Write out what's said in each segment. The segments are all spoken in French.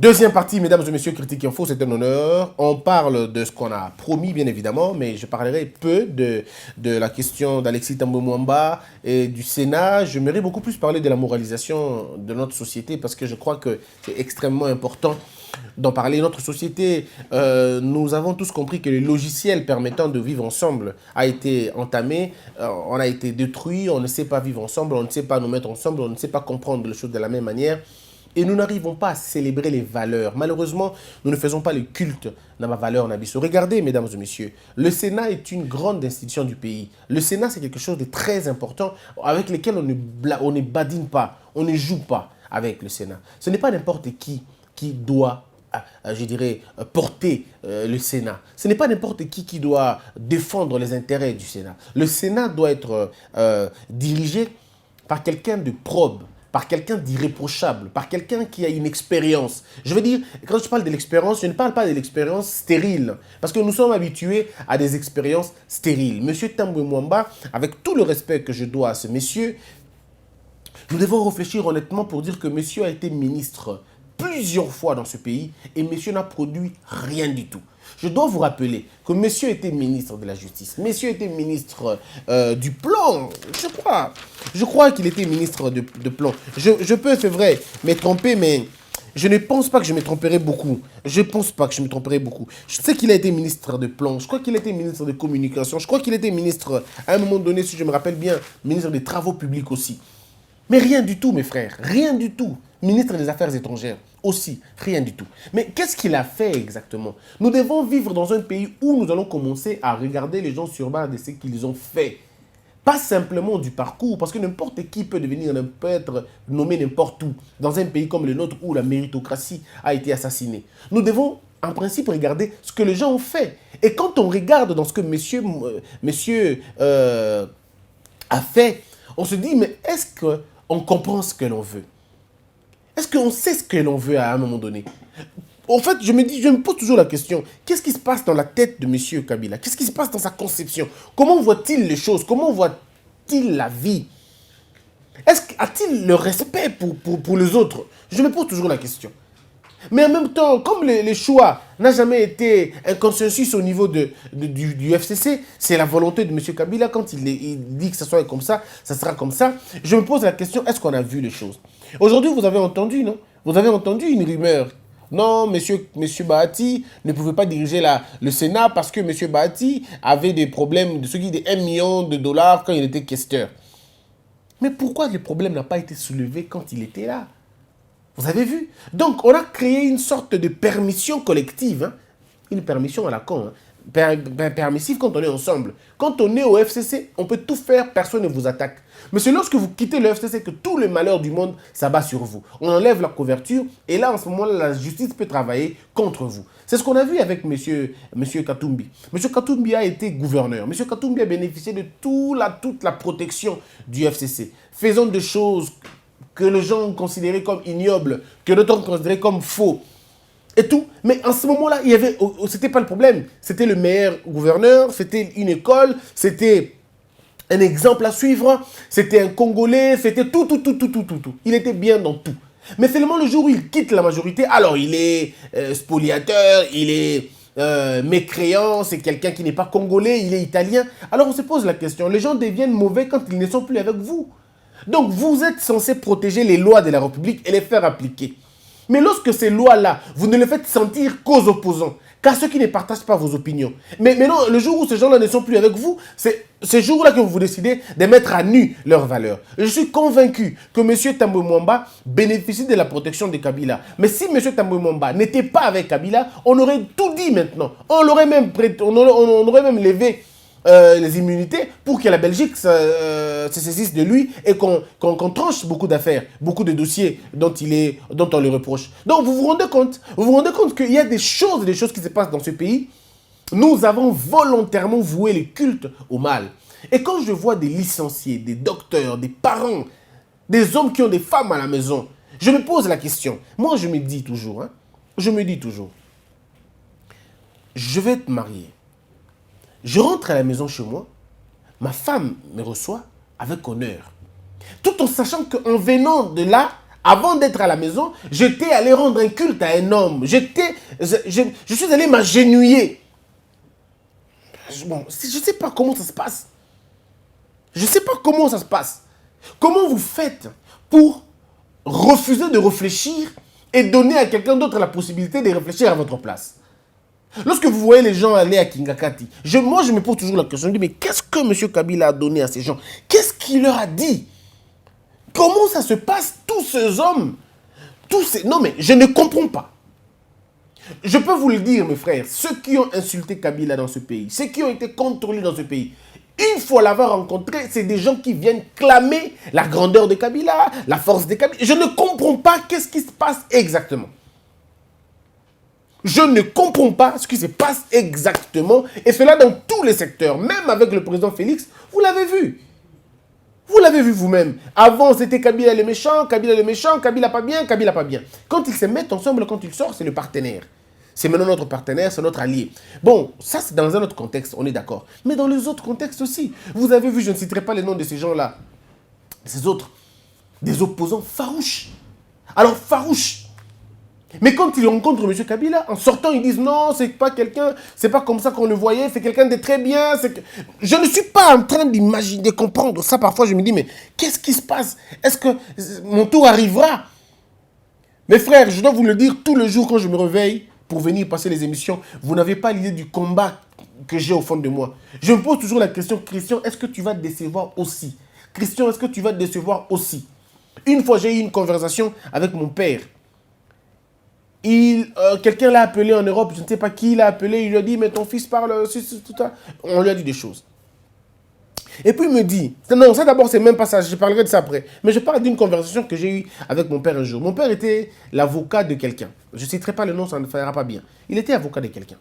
Deuxième partie, mesdames et messieurs, Critique Info, c'est un honneur. On parle de ce qu'on a promis, bien évidemment, mais je parlerai peu de la question d'Alexis Thambwe Mwamba et du Sénat. J'aimerais beaucoup plus parler de la moralisation de notre société parce que je crois que c'est extrêmement important d'en parler. Notre société, nous avons tous compris que le logiciel permettant de vivre ensemble a été entamé, on a été détruit, on ne sait pas vivre ensemble, on ne sait pas nous mettre ensemble, on ne sait pas comprendre les choses de la même manière. Et nous n'arrivons pas à célébrer les valeurs. Malheureusement, nous ne faisons pas le culte de ma valeur en abysso. Regardez, mesdames et messieurs, le Sénat est une grande institution du pays. Le Sénat, c'est quelque chose de très important avec lequel on ne badine pas, on ne joue pas avec le Sénat. Ce n'est pas n'importe qui doit, je dirais, porter le Sénat. Ce n'est pas n'importe qui doit défendre les intérêts du Sénat. Le Sénat doit être dirigé par quelqu'un de probe, par quelqu'un d'irréprochable, par quelqu'un qui a une expérience. Je veux dire, quand je parle de l'expérience, je ne parle pas de l'expérience stérile, parce que nous sommes habitués à des expériences stériles. Monsieur Thambwe Mwamba, avec tout le respect que je dois à ce monsieur, nous devons réfléchir honnêtement pour dire que monsieur a été ministre plusieurs fois dans ce pays et monsieur n'a produit rien du tout. Je dois vous rappeler que monsieur était ministre de la Justice, monsieur était ministre du Plan, je crois qu'il était ministre de Plan. Je peux, c'est vrai, me tromper, mais je ne pense pas que je me tromperai beaucoup. Je ne pense pas que je me tromperai beaucoup. Je sais qu'il a été ministre de Plan, je crois qu'il a été ministre de Communication, je crois qu'il était ministre, à un moment donné, si je me rappelle bien, ministre des Travaux publics aussi. Mais rien du tout, mes frères, rien du tout. Ministre des Affaires étrangères aussi, rien du tout. Mais qu'est-ce qu'il a fait exactement? Nous devons vivre dans un pays où nous allons commencer à regarder les gens sur base de ce qu'ils ont fait. Pas simplement du parcours, parce que n'importe qui peut être nommé n'importe où, dans un pays comme le nôtre où la méritocratie a été assassinée. Nous devons en principe regarder ce que les gens ont fait. Et quand on regarde dans ce que monsieur a fait, on se dit, mais est-ce qu'on comprend ce que l'on veut? Est-ce qu'on sait ce que l'on veut à un moment donné? En fait, je me pose toujours la question, qu'est-ce qui se passe dans la tête de M. Kabila? Qu'est-ce qui se passe dans sa conception? Comment voit-il les choses? Comment voit-il la vie? A-t-il le respect pour les autres? Je me pose toujours la question. Mais en même temps, comme le choix n'a jamais été un consensus au niveau du FCC, c'est la volonté de M. Kabila, quand il dit que ça soit comme ça, ça sera comme ça. Je me pose la question, est-ce qu'on a vu les choses? Aujourd'hui, vous avez entendu, non? Vous avez entendu une rumeur. Non, monsieur Bahati ne pouvait pas diriger le Sénat parce que monsieur Bahati avait des problèmes de ce qui est de 1 million de dollars quand il était questeur. Mais pourquoi le problème n'a pas été soulevé quand il était là? Vous avez vu? Donc, on a créé une sorte de permission collective. Hein? Une permission à la con. Hein? Permissive quand on est ensemble. Quand on est au FCC, on peut tout faire, personne ne vous attaque. Mais c'est lorsque vous quittez le FCC que tout le malheur du monde s'abat sur vous. On enlève la couverture et là, en ce moment-là, la justice peut travailler contre vous. C'est ce qu'on a vu avec monsieur Katumbi. Monsieur Katumbi a été gouverneur. Monsieur Katumbi a bénéficié de toute la protection du FCC. Faisons des choses que les gens ont considéré comme ignobles, que d'autres ont considéré comme faux, et tout. Mais en ce moment-là, c'était pas le problème. C'était le meilleur gouverneur, c'était une école, c'était un exemple à suivre, c'était un Congolais, c'était tout. Il était bien dans tout. Mais seulement le jour où il quitte la majorité, alors il est spoliateur, il est mécréant, c'est quelqu'un qui n'est pas congolais, il est italien. Alors on se pose la question, les gens deviennent mauvais quand ils ne sont plus avec vous. Donc, vous êtes censé protéger les lois de la République et les faire appliquer. Mais lorsque ces lois-là, vous ne les faites sentir qu'aux opposants, qu'à ceux qui ne partagent pas vos opinions. Mais non, le jour où ces gens-là ne sont plus avec vous, c'est ce jour-là que vous décidez de mettre à nu leurs valeurs. Je suis convaincu que M. Thambwe Mwamba bénéficie de la protection de Kabila. Mais si M. Thambwe Mwamba n'était pas avec Kabila, on aurait tout dit maintenant. On aurait même levé les immunités pour que la Belgique se saisisse de lui et qu'on tranche beaucoup d'affaires, beaucoup de dossiers dont on le reproche. Donc vous vous rendez compte qu'il y a des choses qui se passent dans ce pays. Nous avons volontairement voué le culte au mal. Et quand je vois des licenciés, des docteurs, des parents, des hommes qui ont des femmes à la maison, je me pose la question. Moi, je me dis toujours, je vais être marié. Je rentre à la maison chez moi, ma femme me reçoit avec honneur. Tout en sachant qu'en venant de là, Avant d'être à la maison, j'étais allé rendre un culte à un homme. Je suis allé m'agenouiller. Bon, je ne sais pas comment ça se passe. Je ne sais pas comment ça se passe. Comment vous faites pour refuser de réfléchir et donner à quelqu'un d'autre la possibilité de réfléchir à votre place? Lorsque vous voyez les gens aller à Kingakati, moi je me pose toujours la question, je me dis, mais qu'est-ce que M. Kabila a donné à ces gens? Qu'est-ce qu'il leur a dit? Comment ça se passe, tous ces hommes? Non mais, je ne comprends pas. Je peux vous le dire, mes frères, ceux qui ont insulté Kabila dans ce pays, ceux qui ont été contrôlés dans ce pays, une fois l'avoir rencontré, c'est des gens qui viennent clamer la grandeur de Kabila, la force de Kabila. Je ne comprends pas qu'est-ce qui se passe exactement. Je ne comprends pas ce qui se passe exactement. Et cela dans tous les secteurs. Même avec le président Félix, vous l'avez vu. Vous l'avez vu vous-même. Avant, c'était Kabila le méchant, Kabila pas bien, Kabila pas bien. Quand ils se mettent ensemble, quand ils sortent, c'est le partenaire. C'est maintenant notre partenaire, c'est notre allié. Bon, ça c'est dans un autre contexte, on est d'accord. Mais dans les autres contextes aussi. Vous avez vu, je ne citerai pas les noms de ces gens-là. Ces autres, des opposants farouches. Alors, farouches. Mais quand ils rencontrent M. Kabila, en sortant, ils disent non, c'est pas quelqu'un, c'est pas comme ça qu'on le voyait, c'est quelqu'un de très bien. Je ne suis pas en train d'imaginer, de comprendre ça. Parfois, je me dis, mais qu'est-ce qui se passe? Est-ce que mon tour arrivera? Mes frères, je dois vous le dire tous les jours quand je me réveille pour venir passer les émissions, vous n'avez pas l'idée du combat que j'ai au fond de moi. Je me pose toujours la question, Christian, est-ce que tu vas te décevoir aussi? Christian, est-ce que tu vas te décevoir aussi? Une fois, j'ai eu une conversation avec mon père. Quelqu'un l'a appelé en Europe, je ne sais pas qui l'a appelé, il lui a dit, mais ton fils parle, tout ça. On lui a dit des choses. Et puis il me dit, non, ça d'abord c'est même pas ça, je parlerai de ça après. Mais je parle d'une conversation que j'ai eue avec mon père un jour. Mon père était l'avocat de quelqu'un. Je ne citerai pas le nom, ça ne fera pas bien. Il était avocat de quelqu'un.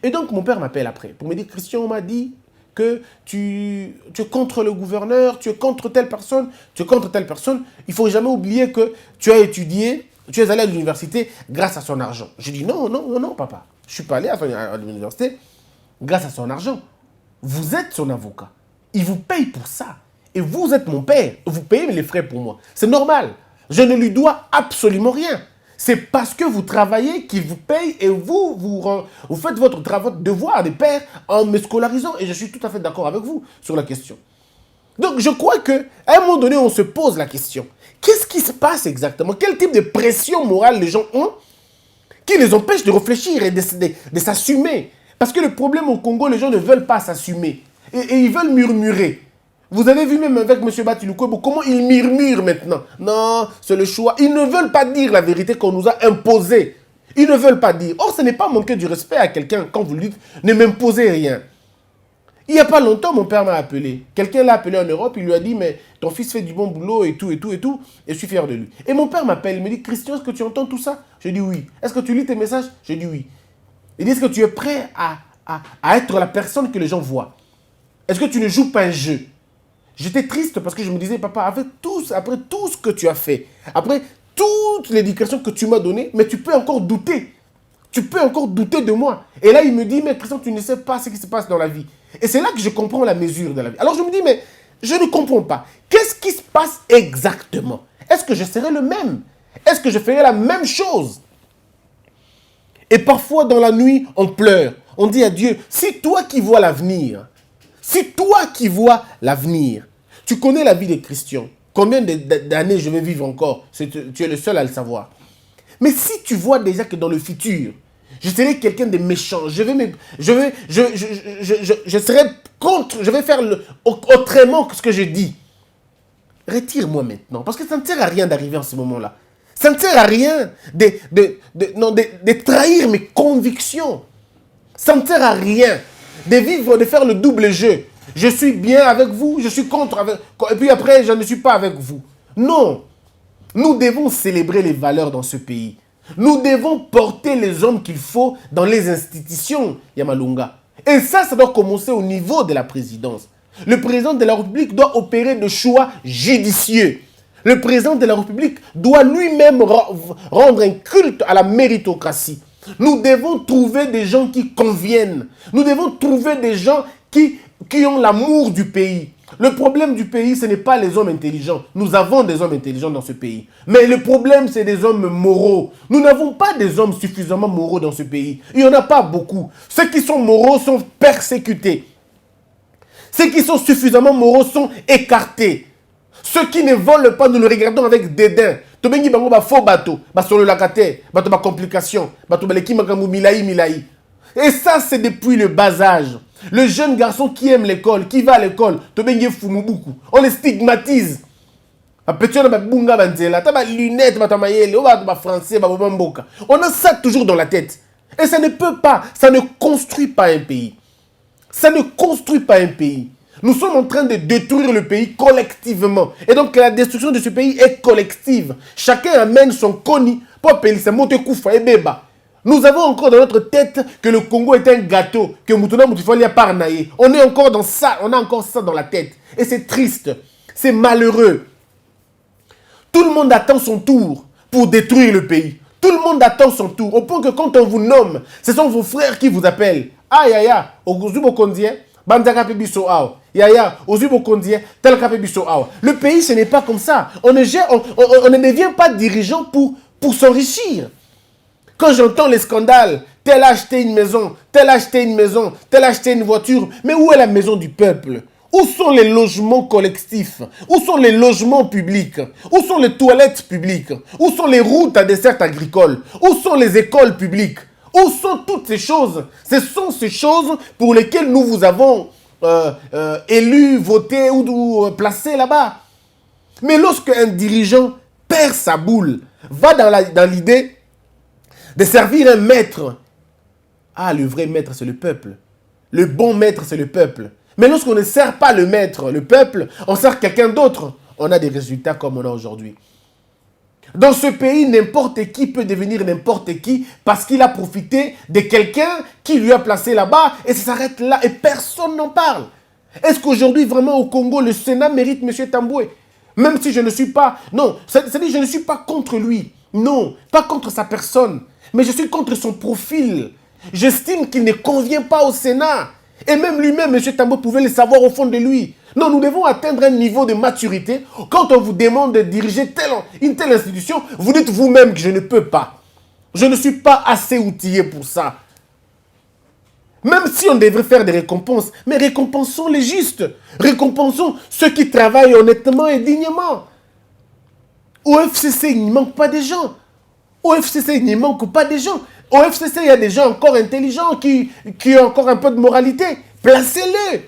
Et donc mon père m'appelle après pour me dire, Christian, on m'a dit que tu es contre le gouverneur, tu es contre telle personne, tu es contre telle personne. Il ne faut jamais oublier que tu as étudié, tu es allé à l'université grâce à son argent. Je dis non, non, non, papa. Je ne suis pas allé à l'université grâce à son argent. Vous êtes son avocat. Il vous paye pour ça. Et vous êtes mon père. Vous payez les frais pour moi. C'est normal. Je ne lui dois absolument rien. C'est parce que vous travaillez qu'il vous paye et vous faites votre devoir de père en me scolarisant. Et je suis tout à fait d'accord avec vous sur la question. Donc je crois qu'à un moment donné, on se pose la question. Qu'est-ce qui se passe exactement? Quel type de pression morale les gens ont qui les empêche de réfléchir et de s'assumer? Parce que le problème au Congo, les gens ne veulent pas s'assumer. Et ils veulent murmurer. Vous avez vu même avec M. Batiloukwebo comment ils murmurent maintenant. Non, c'est le choix. Ils ne veulent pas dire la vérité qu'on nous a imposée. Ils ne veulent pas dire. Or, ce n'est pas manquer du respect à quelqu'un quand vous lui dites ne m'imposez rien. Il n'y a pas longtemps, mon père m'a appelé. Quelqu'un l'a appelé en Europe, il lui a dit, mais ton fils fait du bon boulot et tout, et tout, et tout, et je suis fier de lui. Et mon père m'appelle, il me dit, Christian, est-ce que tu entends tout ça? Je dis oui. Est-ce que tu lis tes messages? Je dis oui. Il dit, est-ce que tu es prêt à être la personne que les gens voient? Est-ce que tu ne joues pas un jeu? J'étais triste parce que je me disais, papa, après tout ce que tu as fait, après toute l'éducation que tu m'as donnée, mais tu peux encore douter. Tu peux encore douter de moi. Et là, il me dit, mais Christian, tu ne sais pas ce qui se passe dans la vie. Et c'est là que je comprends la mesure de la vie. Alors je me dis, mais je ne comprends pas. Qu'est-ce qui se passe exactement? Est-ce que je serai le même? Est-ce que je ferai la même chose? Et parfois, dans la nuit, on pleure. On dit à Dieu, si toi qui vois l'avenir, tu connais la vie des Christians, combien d'années je vais vivre encore? Tu es le seul à le savoir. Mais si tu vois déjà que dans le futur, je serai quelqu'un de méchant, je serai contre, je vais faire autrement que ce que je dis. Retire-moi maintenant, parce que ça ne sert à rien d'arriver en ce moment-là. Ça ne sert à rien de trahir mes convictions. Ça ne sert à rien de faire le double jeu. Je suis bien avec vous, je suis contre avec... Et puis après, je ne suis pas avec vous. Non. Nous devons célébrer les valeurs dans ce pays. Nous devons porter les hommes qu'il faut dans les institutions, Yamalunga. Et ça doit commencer au niveau de la présidence. Le président de la République doit opérer de choix judicieux. Le président de la République doit lui-même rendre un culte à la méritocratie. Nous devons trouver des gens qui conviennent. Nous devons trouver des gens qui ont l'amour du pays. Le problème du pays, ce n'est pas les hommes intelligents. Nous avons des hommes intelligents dans ce pays. Mais le problème, c'est des hommes moraux. Nous n'avons pas des hommes suffisamment moraux dans ce pays. Il n'y en a pas beaucoup. Ceux qui sont moraux sont persécutés. Ceux qui sont suffisamment moraux sont écartés. Ceux qui ne volent pas, nous le regardons avec dédain. Tobengi bango ba faux bateau, ba solo la kate, bateau ba complication, bateau ba leki makambu milaï. Et ça, c'est depuis le bas âge. Le jeune garçon qui aime l'école, qui va à l'école, tobengi fumubuku. On les stigmatise. On a ça toujours dans la tête. Et ça ne peut pas, ça ne construit pas un pays. Ça ne construit pas un pays. Nous sommes en train de détruire le pays collectivement. Et donc la destruction de ce pays est collective. Chacun amène son koni pour payer sa moto koufa et beba. Nous avons encore dans notre tête que le Congo est un gâteau, que Moutouna Moutifoli a parnaïé. On est encore dans ça, on a encore ça dans la tête. Et c'est triste, c'est malheureux. Tout le monde attend son tour pour détruire le pays. Tout le monde attend son tour. Au point que quand on vous nomme, ce sont vos frères qui vous appellent. Ah, yaya, Oguzubo Kondien, Bandaka Pebiso Ao. Yaya, Ozubo Kondien, tel Kapebiso Ao. Le pays, ce n'est pas comme ça. On ne devient pas dirigeant pour s'enrichir. Quand j'entends les scandales, tel a acheté une maison, tel a acheté une maison, tel a acheté une voiture, mais où est la maison du peuple? Où sont les logements collectifs? Où sont les logements publics? Où sont les toilettes publiques? Où sont les routes à dessert agricole? Où sont les écoles publiques? Où sont toutes ces choses? Ce sont ces choses pour lesquelles nous vous avons élu, voté ou placé là-bas. Mais lorsque un dirigeant perd sa boule, va dans l'idée de servir un maître. Ah, le vrai maître, c'est le peuple. Le bon maître, c'est le peuple. Mais lorsqu'on ne sert pas le maître, le peuple, on sert quelqu'un d'autre. On a des résultats comme on a aujourd'hui. Dans ce pays, n'importe qui peut devenir n'importe qui parce qu'il a profité de quelqu'un qui lui a placé là-bas et ça s'arrête là et personne n'en parle. Est-ce qu'aujourd'hui, vraiment, au Congo, le Sénat mérite M. Tamboué? Même si je ne suis pas... Non, c'est-à-dire je ne suis pas contre lui. Non, pas contre sa personne. Mais je suis contre son profil. J'estime qu'il ne convient pas au Sénat. Et même lui-même, M. Tamboué pouvait le savoir au fond de lui. Non, nous devons atteindre un niveau de maturité. Quand on vous demande de diriger une telle institution, vous dites vous-même que je ne peux pas. Je ne suis pas assez outillé pour ça. Même si on devrait faire des récompenses, mais récompensons les justes. Récompensons ceux qui travaillent honnêtement et dignement. Au FCC, il ne manque pas de gens. Au FCC, il ne manque pas de gens. Au FCC, il y a des gens encore intelligents qui ont encore un peu de moralité. Placez-les.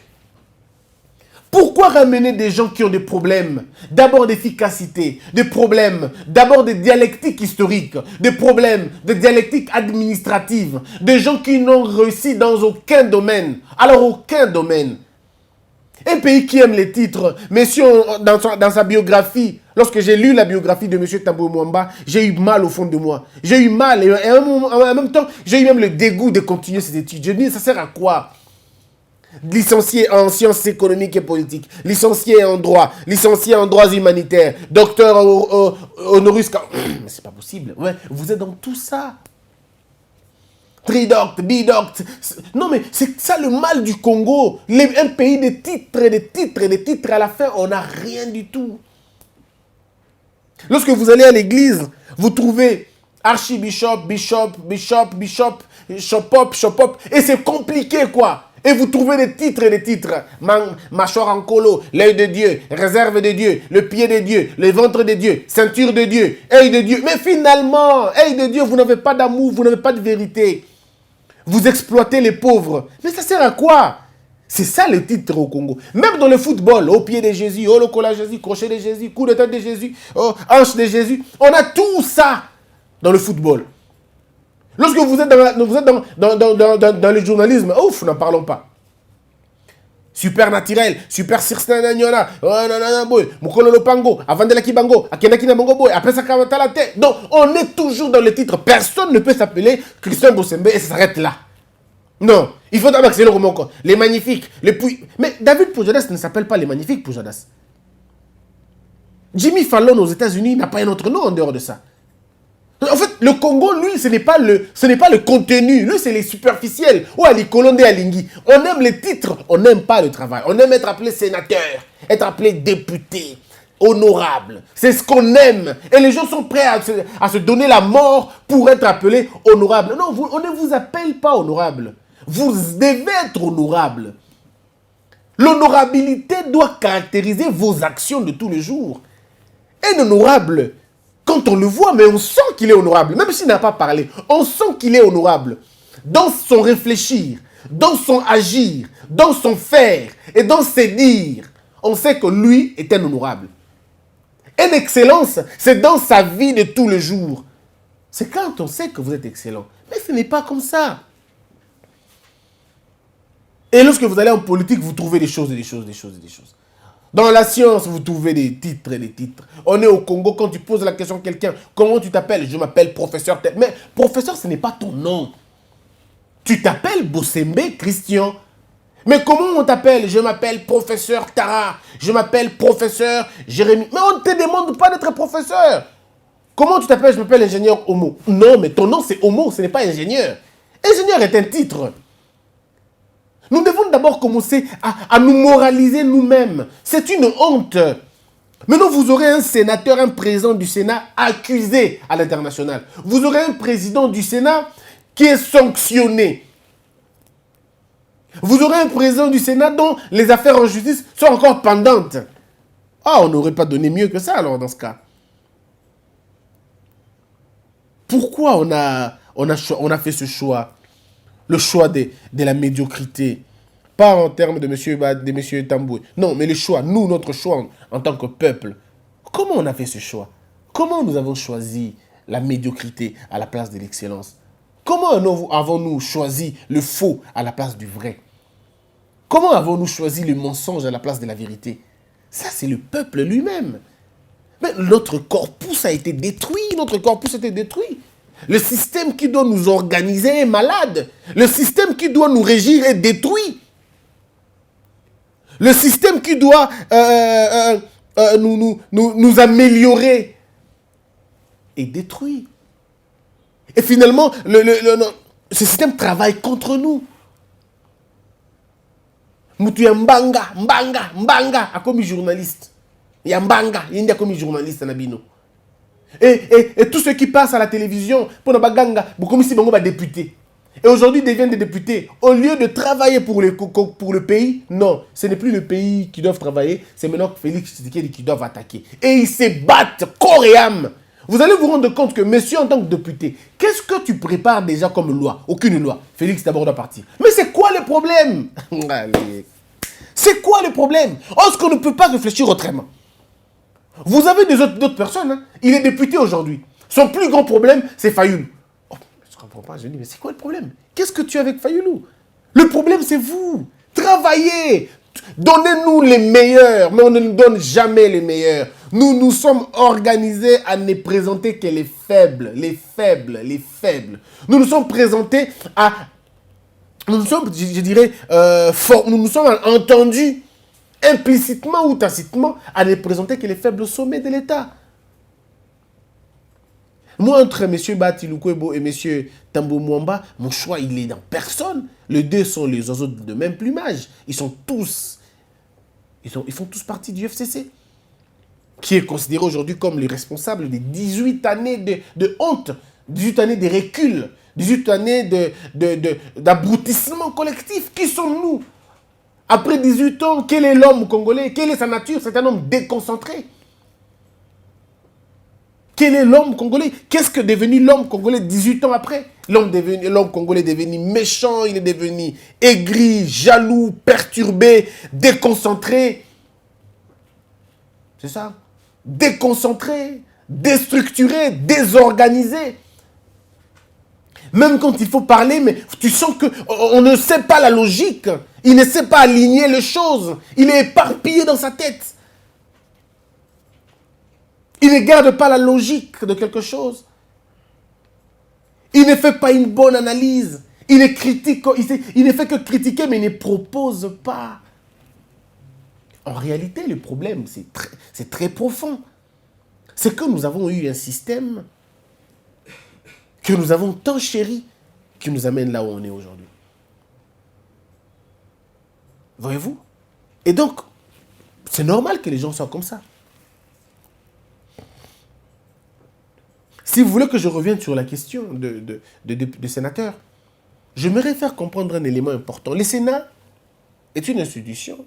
Pourquoi ramener des gens qui ont des problèmes? D'abord d'efficacité, des problèmes, d'abord de dialectique historique, des problèmes de dialectique administrative, des gens qui n'ont réussi dans aucun domaine. Alors aucun domaine. Un pays qui aime les titres, monsieur, dans sa biographie, lorsque j'ai lu la biographie de M. Tamboué Mwamba, j'ai eu mal au fond de moi. J'ai eu mal et en même temps, j'ai eu même le dégoût de continuer ces études. Je dis, ça sert à quoi? Licencié en sciences économiques et politiques, licencié en droit, licencié en droits humanitaires, docteur honoris causa. Mais c'est pas possible. Ouais, vous êtes dans tout ça. Tridocte, bidocte. Non mais c'est ça le mal du Congo. Un pays de titres et de titres et de titres. À la fin, on n'a rien du tout. Lorsque vous allez à l'église, vous trouvez archibishop, bishop, shopop. Et c'est compliqué quoi. Et vous trouvez des titres et des titres. Mâchoire en colo, l'œil de Dieu, réserve de Dieu, le pied de Dieu, le ventre de Dieu, ceinture de Dieu, œil de Dieu. Mais finalement, œil de Dieu, vous n'avez pas d'amour, vous n'avez pas de vérité. Vous exploitez les pauvres. Mais ça sert à quoi? C'est ça le titre au Congo. Même dans le football, au pied de Jésus, au locola Jésus, crochet de Jésus, coup de tête de Jésus, hanche de Jésus. On a tout ça dans le football. Lorsque vous êtes dans le journalisme, ouf, n'en parlons pas. Super naturel, super circin d'Agnona, Mukolo Lopango, Avandela Kibango, Akenakina Bango Boy, après ça, la tête. Donc, on est toujours dans le titre. Personne ne peut s'appeler Christian Bossembe et ça s'arrête là. Non, il faut d'abord accélérer au corps. Les magnifiques, les puis. Mais David Pujadas ne s'appelle pas les magnifiques Pujadas. Jimmy Fallon aux États-Unis n'a pas un autre nom en dehors de ça. En fait, le Congo, lui, ce n'est pas le contenu. Lui, c'est les superficiels. Ou à l'Ikolonde et à Lingui. On aime les titres, on n'aime pas le travail. On aime être appelé sénateur, être appelé député, honorable. C'est ce qu'on aime. Et les gens sont prêts à se donner la mort pour être appelés honorables. Non, on ne vous appelle pas honorable. Vous devez être honorable. L'honorabilité doit caractériser vos actions de tous les jours. Un honorable, quand on le voit, mais on sent qu'il est honorable. Même s'il n'a pas parlé, on sent qu'il est honorable. Dans son réfléchir, dans son agir, dans son faire et dans ses dires, on sait que lui est un honorable. Une excellence, c'est dans sa vie de tous les jours. C'est quand on sait que vous êtes excellent. Mais ce n'est pas comme ça. Et lorsque vous allez en politique, vous trouvez des choses et des choses, des choses et des choses. Dans la science, vous trouvez des titres et des titres. On est au Congo, quand tu poses la question à quelqu'un, comment tu t'appelles? Je m'appelle professeur. Mais professeur, ce n'est pas ton nom. Tu t'appelles Bossembe Christian. Mais comment on t'appelle? Je m'appelle professeur Tara. Je m'appelle professeur Jérémy. Mais on ne te demande pas d'être professeur. Comment tu t'appelles? Je m'appelle ingénieur Homo. Non, mais ton nom c'est Homo, ce n'est pas ingénieur. Ingénieur est un titre. Nous devons d'abord commencer à nous moraliser nous-mêmes. C'est une honte. Maintenant, vous aurez un sénateur, un président du Sénat accusé à l'international. Vous aurez un président du Sénat qui est sanctionné. Vous aurez un président du Sénat dont les affaires en justice sont encore pendantes. Ah, on n'aurait pas donné mieux que ça alors dans ce cas. Pourquoi on a fait ce choix? Le choix de la médiocrité. Pas en termes de M. Tamboué. Non, mais le choix, nous, notre choix en tant que peuple. Comment on a fait ce choix? Comment nous avons choisi la médiocrité à la place de l'excellence? Comment avons-nous choisi le faux à la place du vrai? Comment avons-nous choisi le mensonge à la place de la vérité? Ça, c'est le peuple lui-même. Mais notre corpus a été détruit. Notre corpus a été détruit. Le système qui doit nous organiser est malade. Le système qui doit nous régir est détruit. Le système qui doit nous améliorer est détruit. Et finalement, ce système travaille contre nous. Mutu ya mbanga, a comme journaliste. Ya mbanga, il a comme journaliste nabino. Et tous ceux qui passent à la télévision, pour ne baganga, comme si bango ba député. Et aujourd'hui deviennent des députés. Au lieu de travailler pour le pays, non, ce n'est plus le pays qui doit travailler, c'est maintenant Félix Tshisekedi qui doit attaquer. Et ils se battent corps et âme. Vous allez vous rendre compte que, monsieur, en tant que député, qu'est-ce que tu prépares déjà comme loi? Aucune loi. Félix d'abord doit partir. Mais c'est quoi le problème? C'est quoi le problème? Est-ce qu'on ne peut pas réfléchir autrement? Vous avez d'autres personnes. Hein? Il est député aujourd'hui. Son plus grand problème, c'est Fayoulou. Oh, je ne comprends pas. Je dis, mais c'est quoi le problème? Qu'est-ce que tu as avec Fayoulou? Le problème, c'est vous. Travaillez. Donnez-nous les meilleurs. Mais on ne nous donne jamais les meilleurs. Nous nous sommes organisés à ne présenter que les faibles. Les faibles. Les faibles. Nous nous sommes présentés à... Nous nous sommes, je dirais, nous nous sommes entendus implicitement ou tacitement à ne présenter que les faibles sommets de l'État. Moi, entre M. Batiloukwebo et M. Tambo Mwamba, mon choix, il est dans personne. Les deux sont les oiseaux de même plumage. Ils font tous partie du FCC, qui est considéré aujourd'hui comme les responsables des 18 années de honte, 18 années de recul, 18 années d'abrutissement collectif. Qui sommes-nous? Après 18 ans, quel est l'homme congolais? Quelle est sa nature? C'est un homme déconcentré. Quel est l'homme congolais? Qu'est-ce que est devenu l'homme congolais 18 ans après? L'homme congolais est devenu méchant, il est devenu aigri, jaloux, perturbé, déconcentré. C'est ça. Déconcentré, déstructuré, désorganisé. Même quand il faut parler, mais tu sens qu'on ne sait pas la logique. Il ne sait pas aligner les choses. Il est éparpillé dans sa tête. Il ne garde pas la logique de quelque chose. Il ne fait pas une bonne analyse. Il ne fait que critiquer, mais il ne propose pas. En réalité, le problème, c'est très profond. C'est que nous avons eu un système que nous avons tant chéri, qui nous amène là où on est aujourd'hui. Voyez-vous? Et donc, c'est normal que les gens soient comme ça. Si vous voulez que je revienne sur la question de sénateur, j'aimerais faire comprendre un élément important. Le Sénat est une institution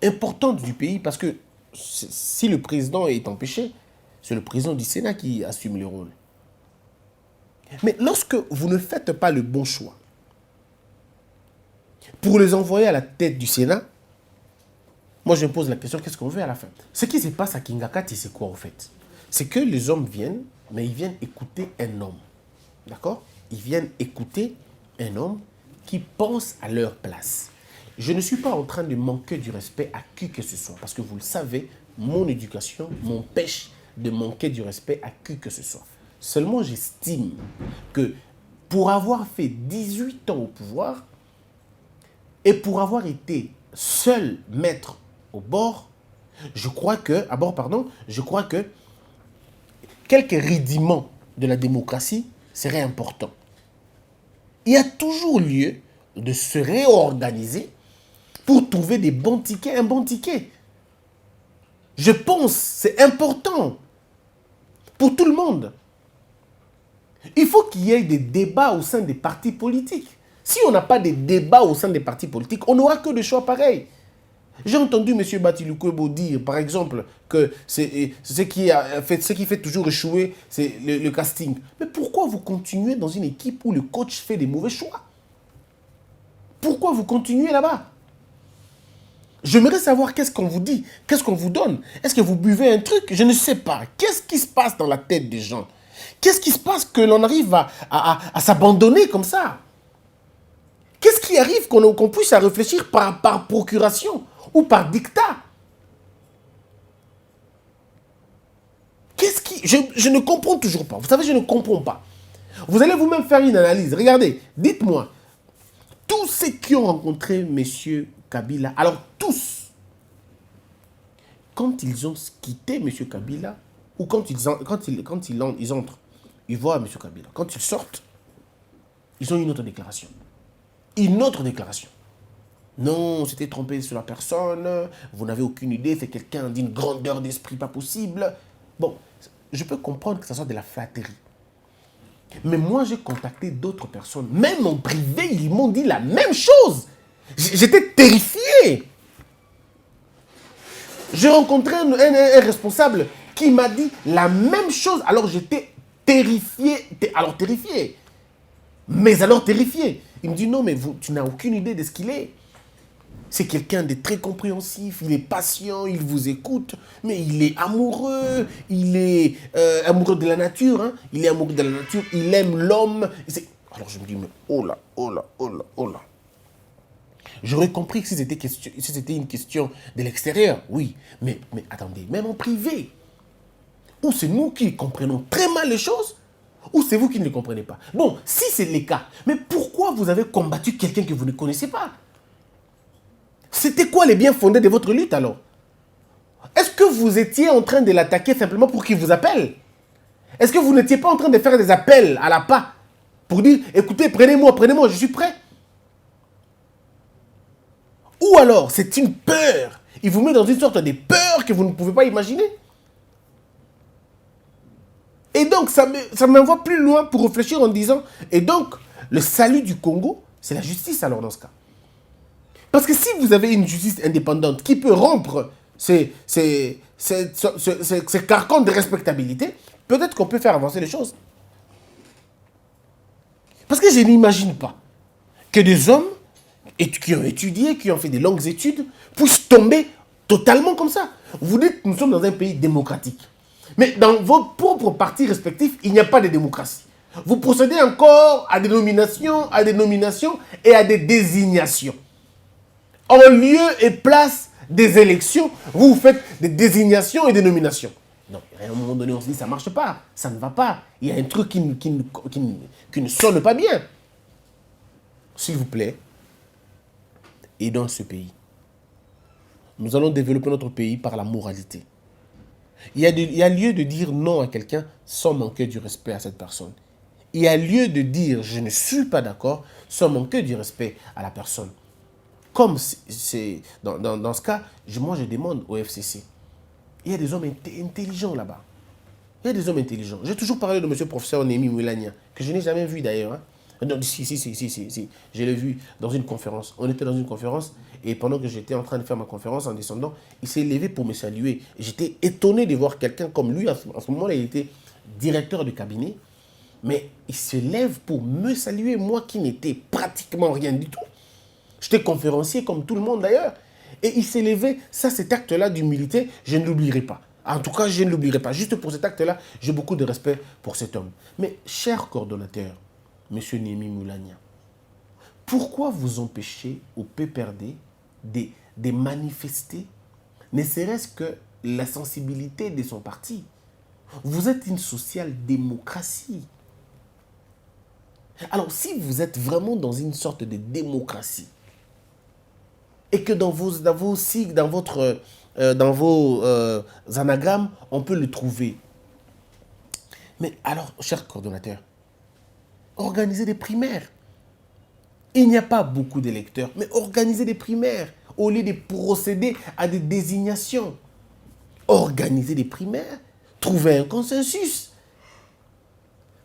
importante du pays parce que si le président est empêché, c'est le président du Sénat qui assume le rôle. Mais lorsque vous ne faites pas le bon choix pour les envoyer à la tête du Sénat, moi je me pose la question, qu'est-ce qu'on veut à la fin? Ce qui se passe à Kingakati, c'est quoi en fait? C'est que les hommes viennent, mais ils viennent écouter un homme. D'accord? Ils viennent écouter un homme qui pense à leur place. Je ne suis pas en train de manquer du respect à qui que ce soit, parce que vous le savez, mon éducation m'empêche de manquer du respect à qui que ce soit. Seulement, j'estime que pour avoir fait 18 ans au pouvoir et pour avoir été seul maître au bord, je crois que quelques rudiments de la démocratie seraient importants. Il y a toujours lieu de se réorganiser pour trouver des bons tickets, un bon ticket. Je pense que c'est important pour tout le monde. Il faut qu'il y ait des débats au sein des partis politiques. Si on n'a pas de débats au sein des partis politiques, on n'aura que des choix pareils. J'ai entendu M. Batilukwebo dire, par exemple, que ce qui fait toujours échouer, c'est le casting. Mais pourquoi vous continuez dans une équipe où le coach fait des mauvais choix? Pourquoi vous continuez là-bas? J'aimerais savoir qu'est-ce qu'on vous dit, qu'est-ce qu'on vous donne. Est-ce que vous buvez un truc? Je ne sais pas. Qu'est-ce qui se passe dans la tête des gens? Qu'est-ce qui se passe que l'on arrive à s'abandonner comme ça? Qu'est-ce qui arrive qu'on puisse à réfléchir par procuration ou par dictat? Je ne comprends toujours pas. Vous savez, je ne comprends pas. Vous allez vous-même faire une analyse. Regardez, dites-moi, tous ceux qui ont rencontré M. Kabila, alors tous, quand ils ont quitté M. Kabila, ou quand ils entrent, ils voient M. Kabila. Quand ils sortent, ils ont une autre déclaration. Une autre déclaration. Non, c'était trompé sur la personne, vous n'avez aucune idée, c'est quelqu'un d'une grandeur d'esprit pas possible. Bon, je peux comprendre que ça soit de la flatterie. Mais moi, j'ai contacté d'autres personnes, même en privé, ils m'ont dit la même chose. J'étais terrifié. J'ai rencontré un responsable qui m'a dit la même chose. Alors j'étais terrifié. Alors terrifié. Mais alors terrifié. Il me dit non, mais tu n'as aucune idée de ce qu'il est. C'est quelqu'un de très compréhensif, il est patient, il vous écoute, mais il est amoureux, il est amoureux de la nature, hein. Il est amoureux de la nature, il aime l'homme. Alors je me dis, mais oh là, oh là, oh là, oh là. J'aurais compris que si c'était une question de l'extérieur, oui, mais attendez, même en privé, ou c'est nous qui comprenons très mal les choses, ou c'est vous qui ne les comprenez pas. Bon, si c'est le cas, mais pourquoi vous avez combattu quelqu'un que vous ne connaissez pas? C'était quoi les biens fondés de votre lutte alors? Est-ce que vous étiez en train de l'attaquer simplement pour qu'il vous appelle? Est-ce que vous n'étiez pas en train de faire des appels à la pas pour dire, écoutez, prenez-moi, je suis prêt? Ou alors, c'est une peur. Il vous met dans une sorte de peur que vous ne pouvez pas imaginer. Et donc, ça m'envoie plus loin pour réfléchir en disant, et donc, le salut du Congo, c'est la justice alors dans ce cas. Parce que si vous avez une justice indépendante qui peut rompre ces carcans de respectabilité, peut-être qu'on peut faire avancer les choses. Parce que je n'imagine pas que des hommes qui ont étudié, qui ont fait des longues études, puissent tomber totalement comme ça. Vous dites que nous sommes dans un pays démocratique. Mais dans vos propres partis respectifs, il n'y a pas de démocratie. Vous procédez encore à des nominations et à des désignations. En lieu et place des élections, vous faites des désignations et des nominations. Non, à un moment donné, on se dit, ça ne marche pas, ça ne va pas. Il y a un truc qui ne sonne pas bien. S'il vous plaît, et dans ce pays, nous allons développer notre pays par la moralité. Il y a lieu de dire non à quelqu'un sans manquer du respect à cette personne. il y a lieu de dire je ne suis pas d'accord sans manquer du respect à la personne. Comme c'est dans ce cas, moi je demande au FCC, il y a des hommes intelligents là-bas. Il y a des hommes intelligents. J'ai toujours parlé de monsieur professeur Némi Moulania, que je n'ai jamais vu d'ailleurs. Hein. Non, si. Je l'ai vu dans une conférence. On était dans une conférence et pendant que j'étais en train de faire ma conférence en descendant, il s'est levé pour me saluer. J'étais étonné de voir quelqu'un comme lui. À ce moment-là, il était directeur de cabinet. Mais il se lève pour me saluer, moi qui n'étais pratiquement rien du tout. J'étais conférencier comme tout le monde d'ailleurs. Et il s'est levé. Ça, cet acte-là d'humilité, je ne l'oublierai pas. En tout cas, je ne l'oublierai pas. Juste pour cet acte-là, j'ai beaucoup de respect pour cet homme. Mais, cher coordonnateur, M. Némi Moulania, pourquoi vous empêchez au PPRD de manifester, ne serait-ce que la sensibilité de son parti? Vous êtes une social-démocratie. Alors, si vous êtes vraiment dans une sorte de démocratie, et que dans vos sigles, dans vos anagrammes, on peut le trouver. Mais alors, cher coordonnateur, organisez des primaires. Il n'y a pas beaucoup d'électeurs, mais organisez des primaires au lieu de procéder à des désignations. Organisez des primaires, trouvez un consensus.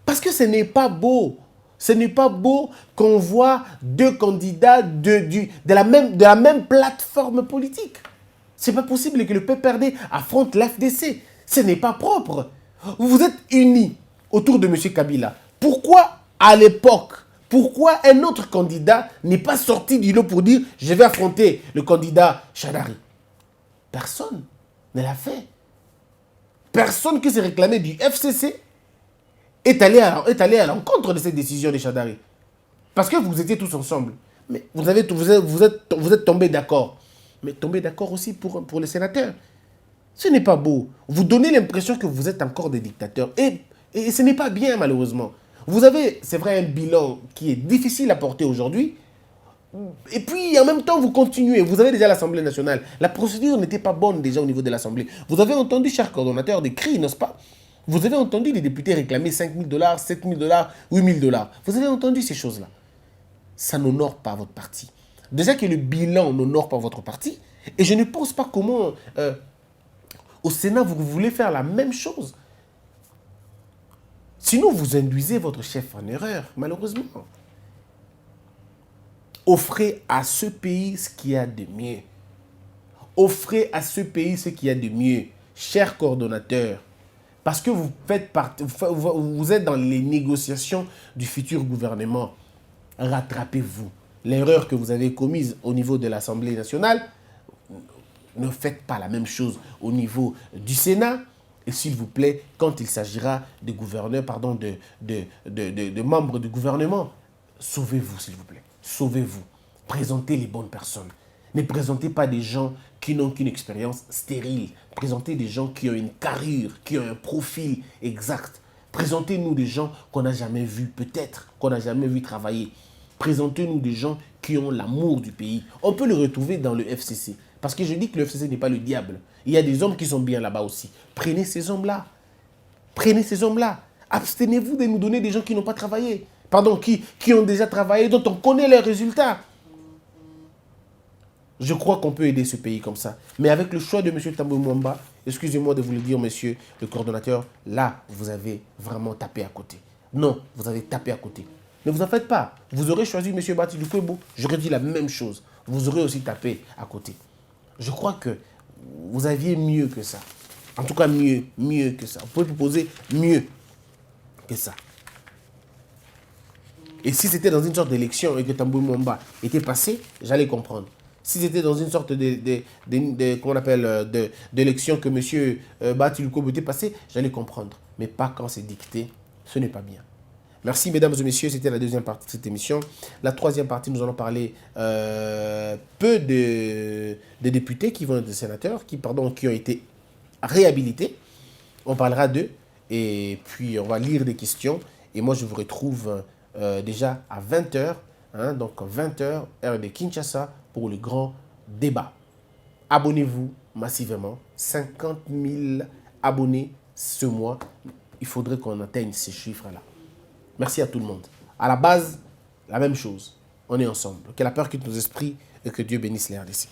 Parce que ce n'est pas beau. Ce n'est pas beau qu'on voit deux candidats de la même plateforme politique. Ce n'est pas possible que le PPRD affronte l'FDC. Ce n'est pas propre. Vous êtes unis autour de M. Kabila. Pourquoi, à l'époque, pourquoi un autre candidat n'est pas sorti du lot pour dire « je vais affronter le candidat Chadari » Personne ne l'a fait. Personne qui s'est réclamé du FCC est allé à l'encontre de cette décision de Chadari. Parce que vous étiez tous ensemble. Mais vous êtes tombés d'accord. Mais tombés d'accord aussi pour les sénateurs. Ce n'est pas beau. Vous donnez l'impression que vous êtes encore des dictateurs. Et ce n'est pas bien, malheureusement. Vous avez, c'est vrai, un bilan qui est difficile à porter aujourd'hui. Et puis, en même temps, vous continuez. Vous avez déjà l'Assemblée nationale. La procédure n'était pas bonne déjà au niveau de l'Assemblée. Vous avez entendu, cher coordonnateur, des cris, n'est-ce pas? Vous avez entendu les députés réclamer 5 000 $, 7 000 $, 8 000 $. Vous avez entendu ces choses-là. Ça n'honore pas votre parti. Déjà que le bilan n'honore pas votre parti. Et je ne pense pas comment, au Sénat, vous voulez faire la même chose. Sinon, vous induisez votre chef en erreur, malheureusement. Offrez à ce pays ce qu'il y a de mieux. Offrez à ce pays ce qu'il y a de mieux. Chers coordonnateurs, parce que vous êtes dans les négociations du futur gouvernement. Rattrapez-vous. L'erreur que vous avez commise au niveau de l'Assemblée nationale, ne faites pas la même chose au niveau du Sénat. Et s'il vous plaît, quand il s'agira de gouverneurs, de membres du gouvernement, sauvez-vous, s'il vous plaît. Sauvez-vous. Présentez les bonnes personnes. Ne présentez pas des gens qui n'ont qu'une expérience stérile. Présentez des gens qui ont une carrure, qui ont un profil exact. Présentez-nous des gens qu'on n'a jamais vus, peut-être, qu'on n'a jamais vu travailler. Présentez-nous des gens qui ont l'amour du pays. On peut le retrouver dans le FCC. Parce que je dis que le FCC n'est pas le diable. Il y a des hommes qui sont bien là-bas aussi. Prenez ces hommes-là. Prenez ces hommes-là. Abstenez-vous de nous donner des gens qui n'ont pas travaillé. Pardon, qui ont déjà travaillé, dont on connaît les résultats. Je crois qu'on peut aider ce pays comme ça. Mais avec le choix de M. Tambwe Mwamba, excusez-moi de vous le dire, monsieur le coordonnateur, là, vous avez vraiment tapé à côté. Non, vous avez tapé à côté. Ne vous en faites pas. Vous aurez choisi M. Bati Lukwebo, j'aurais dit la même chose. Vous aurez aussi tapé à côté. Je crois que vous aviez mieux que ça. En tout cas, mieux que ça. Vous pouvez proposer mieux que ça. Et si c'était dans une sorte d'élection et que Tambwe Mwamba était passé, j'allais comprendre. Si c'était dans une sorte d'élection que M. Bati Lukwebo était passé, j'allais comprendre. Mais pas quand c'est dicté, ce n'est pas bien. Merci mesdames et messieurs, c'était la deuxième partie de cette émission. La troisième partie, nous allons parler peu de députés qui vont être des sénateurs, qui ont été réhabilités. On parlera d'eux et puis on va lire des questions. Et moi, je vous retrouve déjà à 20 h, hein, donc 20 h, heure de Kinshasa, pour le grand débat. Abonnez-vous massivement. 50 000 abonnés ce mois. Il faudrait qu'on atteigne ces chiffres-là. Merci à tout le monde. À la base, la même chose. On est ensemble. Que la peur quitte nos esprits et que Dieu bénisse les RDC.